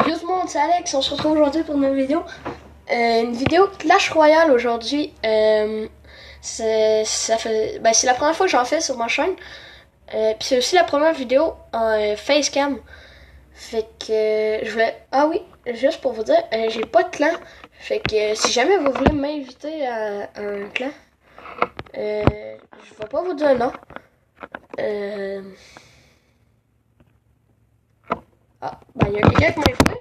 Juste moi, c'est Alex, on se retrouve aujourd'hui pour une vidéo Clash Royale aujourd'hui. C'est la première fois que j'en fais sur ma chaîne. Puis c'est aussi la première vidéo en facecam. Fait que je voulais. Ah oui, juste pour vous dire, j'ai pas de clan. Fait que si jamais vous voulez m'inviter à un clan, je vais pas vous dire non. Il y a quelqu'un qui m'a invité.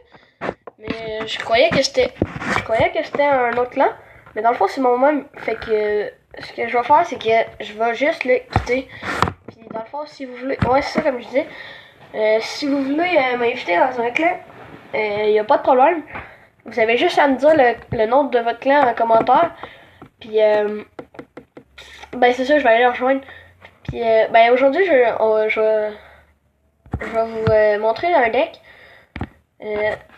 Mais je croyais que c'était un autre clan. Mais dans le fond, c'est mon même. Fait que ce que je vais faire, c'est que je vais juste le quitter. Puis dans le fond, si vous voulez. Ouais, c'est ça, comme je disais. Si vous voulez m'inviter dans un clan, il n'y a pas de problème. Vous avez juste à me dire le nom de votre clan en commentaire. Puis, c'est ça, je vais aller le rejoindre. Puis, aujourd'hui, je vais vous montrer un deck.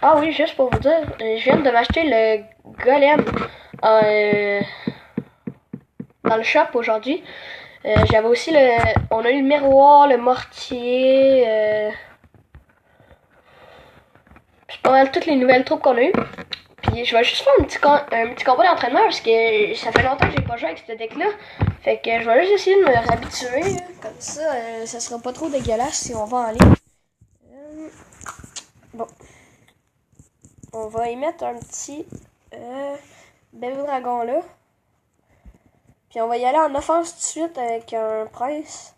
Ah oui, juste pour vous dire, je viens de m'acheter le golem euh, dans le shop aujourd'hui. J'avais aussi on a eu le miroir, le mortier, c'est pas mal toutes les nouvelles troupes qu'on a eues. Puis je vais juste faire un petit combat d'entraînement parce que ça fait longtemps que j'ai pas joué avec ce deck-là. Fait que je vais juste essayer de me réhabituer. Comme ça sera pas trop dégueulasse si on va en ligne. Bon. On va y mettre un petit bébé dragon là. Puis on va y aller en offense tout de suite avec un prince.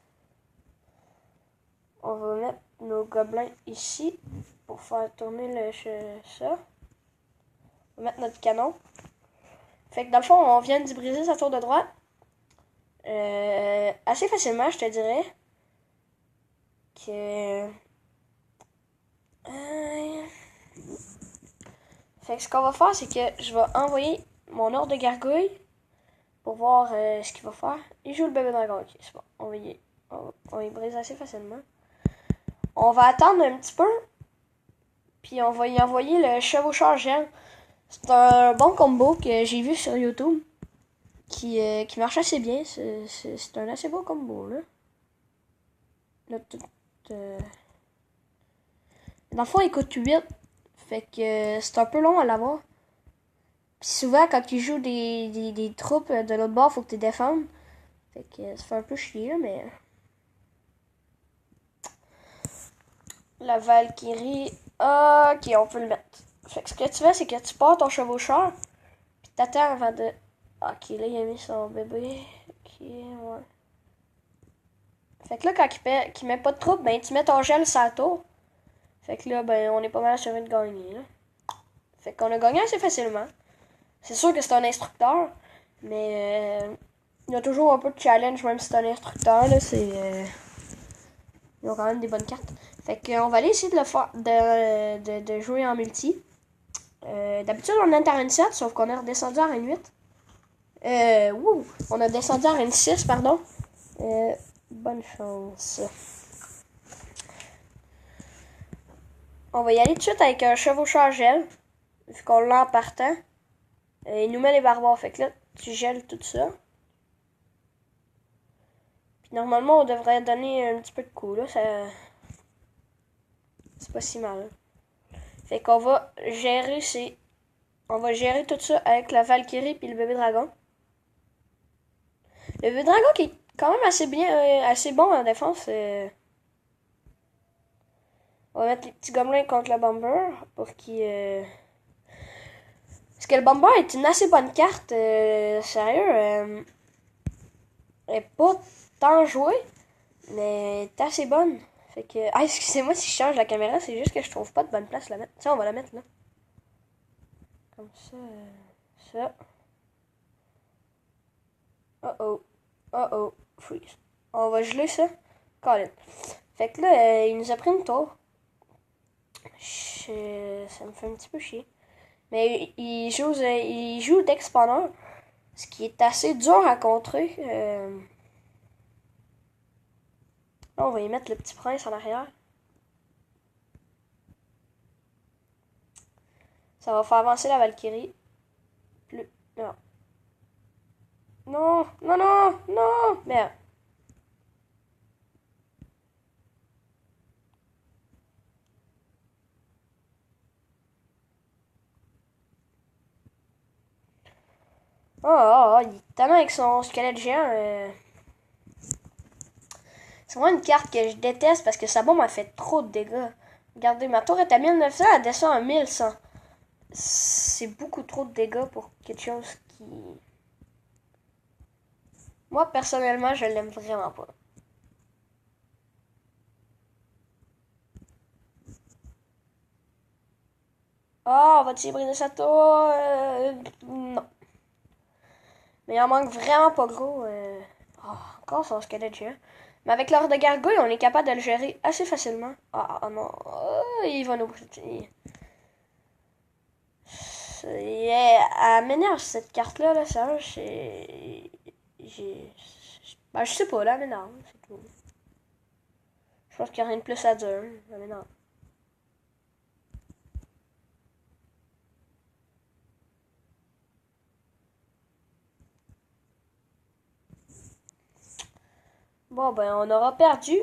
On va mettre nos gobelins ici pour faire tourner ça. On va mettre notre canon. Fait que dans le fond, on vient d'y briser sa tour de droite. Assez facilement, je te dirais. Fait que ce qu'on va faire, c'est que je vais envoyer mon ordre de gargouille pour voir ce qu'il va faire. Il joue le bébé dragon. Ok, c'est bon. On va y briser assez facilement. On va attendre un petit peu. Puis on va y envoyer le chevaucheur gel. C'est un bon combo que j'ai vu sur YouTube. Qui marche assez bien. C'est un assez beau combo là. Dans le fond, il coûte 8. Fait que c'est un peu long à l'avoir. Puis souvent, quand il joue des troupes de l'autre bord, faut que tu défendes. Fait que ça fait un peu chier, là, mais. La Valkyrie. Ok, on peut le mettre. Fait que ce que tu fais, c'est que tu pars ton chevaucheur. Puis t'attends avant de. Ok, là, il a mis son bébé. Ok, ouais. Fait que là, quand il met pas de troupes, ben tu mets ton gel sur la tour. Fait que là, ben on est pas mal assuré de gagner, là. Fait qu'on a gagné assez facilement. C'est sûr que c'est un instructeur, mais il y a toujours un peu de challenge, même si c'est un instructeur, là, ils ont quand même des bonnes cartes. Fait qu'on va aller essayer de le faire, de jouer en multi. D'habitude, on est en Arène 7, sauf qu'on est redescendu à Arène 8. On a descendu à Arène 6, pardon. Bonne chance. On va y aller tout de suite avec un chevaucheur gel, vu qu'on l'a en partant. Il nous met les barbares, fait que là, tu gèles tout ça. Puis normalement, on devrait donner un petit peu de coup, là, c'est pas si mal. Fait qu'on va gérer tout ça avec la Valkyrie puis le bébé dragon. Le bébé dragon qui est quand même assez bon en défense. On va mettre les petits gobelins contre le bomber pour qu'il. Parce que le bomber est une assez bonne carte, sérieux. Elle est pas tant jouée, mais elle est assez bonne. Fait que. Ah, excusez-moi si je change la caméra, c'est juste que je trouve pas de bonne place à la mettre. Tiens, on va la mettre là. Comme ça. Ça. Oh oh. Freeze. On va geler ça. Colin. Fait que là, il nous a pris une tour. Ça me fait un petit peu chier. Mais il joue Dex Spawner. Ce qui est assez dur à contrer. Là, on va y mettre le petit prince en arrière. Ça va faire avancer la Valkyrie. Non. Non. Merde. Il est tellement avec son squelette géant. C'est vraiment une carte que je déteste parce que sa bombe a fait trop de dégâts. Regardez, ma tour est à 1900, elle descend à 1100. C'est beaucoup trop de dégâts pour quelque chose qui... Moi, personnellement, je l'aime vraiment pas. On va-t-il briser sa tour? Non. Mais il en manque vraiment pas gros. Encore son squelette géant. Mais avec l'or de gargouille, on est capable de le gérer assez facilement. Non. Il va nous briser. Elle m'énerve cette carte-là, là, ça. Je sais pas, là, elle m'énerve, c'est tout. Je pense qu'il n'y a rien de plus à dire. Elle m'énerve. Bon, ben, on aura perdu.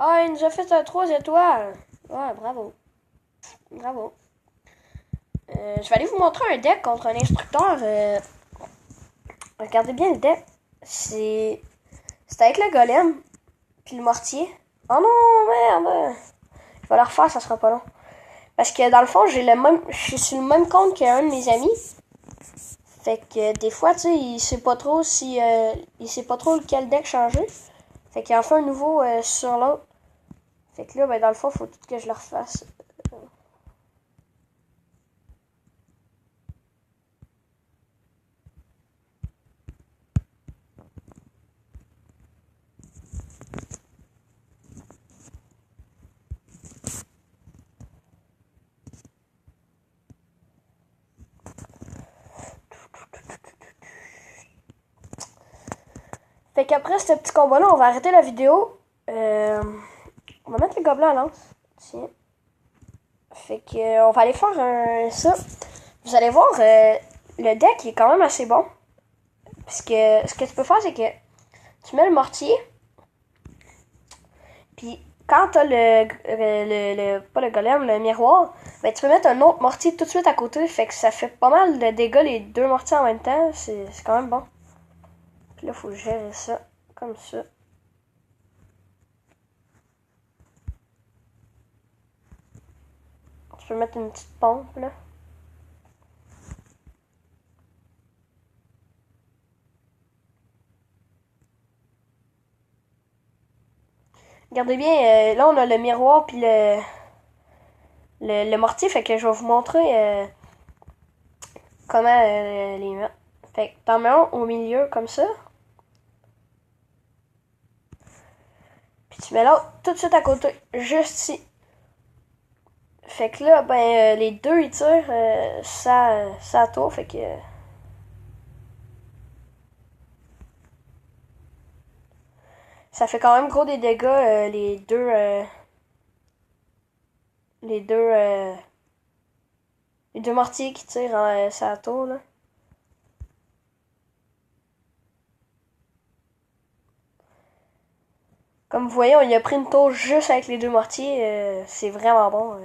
Il nous a fait un 3 étoiles. Ouais, bravo. Bravo. Je vais aller vous montrer un deck contre un instructeur. Regardez bien le deck. C'est avec le golem. Puis le mortier. Oh non, merde. Je vais le refaire, ça sera pas long. Parce que dans le fond, je suis sur le même compte qu'un de mes amis. Fait que des fois, tu sais, il sait pas trop il sait pas trop lequel deck changer. Fait qu'il en fait un nouveau sur l'autre. Fait que là, ben dans le fond, faut tout que je le refasse. Fait qu'après ce petit combat-là, on va arrêter la vidéo. On va mettre le gobelet à lance. Tiens. Fait que on va aller faire ça. Vous allez voir, le deck est quand même assez bon. Parce que ce que tu peux faire, c'est que tu mets le mortier. Puis quand t'as pas le golem, le miroir, ben tu peux mettre un autre mortier tout de suite à côté. Fait que ça fait pas mal de dégâts les deux mortiers en même temps. C'est quand même bon. Puis là, il faut gérer ça comme ça. Tu peux mettre une petite pompe là. Regardez bien, là on a le miroir puis le mortier, fait que je vais vous montrer comment les mettre. Fait que t'en mets un au milieu comme ça. Puis tu mets l'autre tout de suite à côté, juste ici. Fait que là, ben les deux ils tirent ça tour, fait que... ça fait quand même gros des dégâts, les deux... les deux mortiers qui tirent ça tour, là. Comme vous voyez, on y a pris une tour juste avec les deux mortiers. C'est vraiment bon.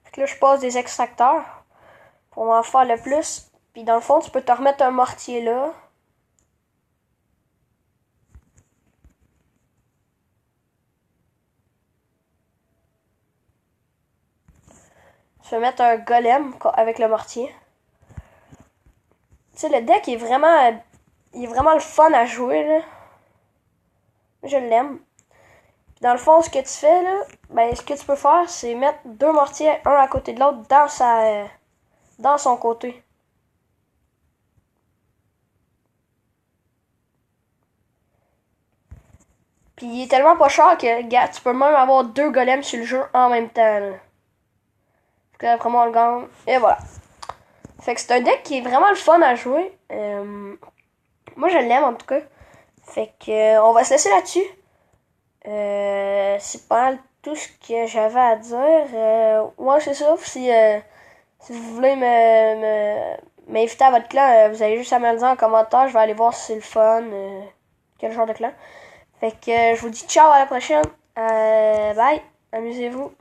Fait que là, je passe des extracteurs pour en faire le plus. Puis dans le fond, tu peux te remettre un mortier là. Tu peux mettre un golem avec le mortier. Tu sais, le deck est vraiment le fun à jouer, là. Je l'aime. Dans le fond, ce que tu fais, là, ben, ce que tu peux faire, c'est mettre deux mortiers, un à côté de l'autre, dans son côté. Puis il est tellement pas cher que, gars, tu peux même avoir deux golems sur le jeu en même temps, là. Fait que après moi, on le gagne. Et voilà. Fait que c'est un deck qui est vraiment le fun à jouer. Moi, je l'aime, en tout cas. Fait que, on va se laisser là-dessus. C'est pas mal tout ce que j'avais à dire. Ouais, c'est ça. Si vous voulez m'inviter à votre clan, vous avez juste à me le dire en commentaire. Je vais aller voir si c'est le fun. Quel genre de clan. Fait que je vous dis ciao à la prochaine. Bye. Amusez-vous.